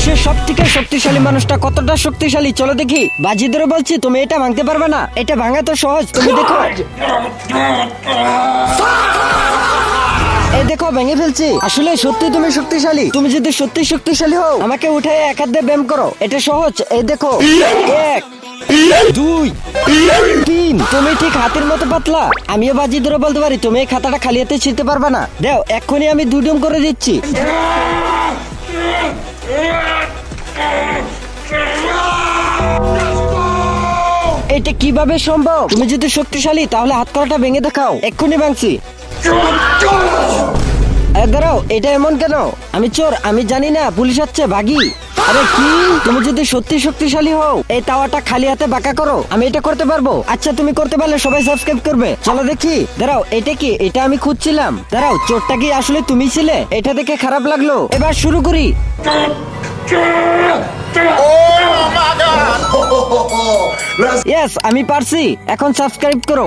বিশ্বের সব থেকে শক্তিশালী মানুষটা কতটা শক্তিশালী চলো দেখি। বাজি ধরে বলছি তুমি এটা ভাঙতে পারবে না, এটা ভাঙা তো সহজ, তুমি দেখো। এই দেখো ভেঙে ফেলছি। আসলে সত্যি তুমি শক্তিশালী। তুমি যদি সত্যি শক্তিশালী হও আমাকে উঠে এক হাত দিয়ে ব্যায়াম করো, এটা সহজ। এই দেখো, 1 2 3। তুমি ঠিক হাতের মতো পাতলা। আমিও বাজি ধরে বলতে পারি তুমি এই খাতাটা খালি হাতে ছিঁড়তে পারবে না। দেও এক্ষুনি আমি 2 ডুম করে দিচ্ছি। এটা কিভাবে সম্ভব? তুমি যদি শক্তিশালী তাহলে হাত করাটা ভেঙে দেখাও। এক্ষুনি ভাঙছি। দাঁড়াও, এটা এমন কেন? আমি চোর, আমি জানি না পুলিশ আসছে, ভাগি। আরে কি, তুমি যদি সত্যি শক্তিশালী হও এই তাওয়াটা খালি হাতে বাঁকা করো। আমি এটা করতে পারবো। আচ্ছা তুমি করতে পারলে সবাই সাবস্ক্রাইব করবে। চলো দেখি। দাঁড়াও, এটা কি? এটা আমি খুঁজছিলাম। দাঁড়াও, চোরটা কি আসলে তুমি ছিলে? এটা দেখে খারাপ লাগলো। এবার শুরু করি। ইয়েস, আমি পারছি। এখন সাবস্ক্রাইব করো।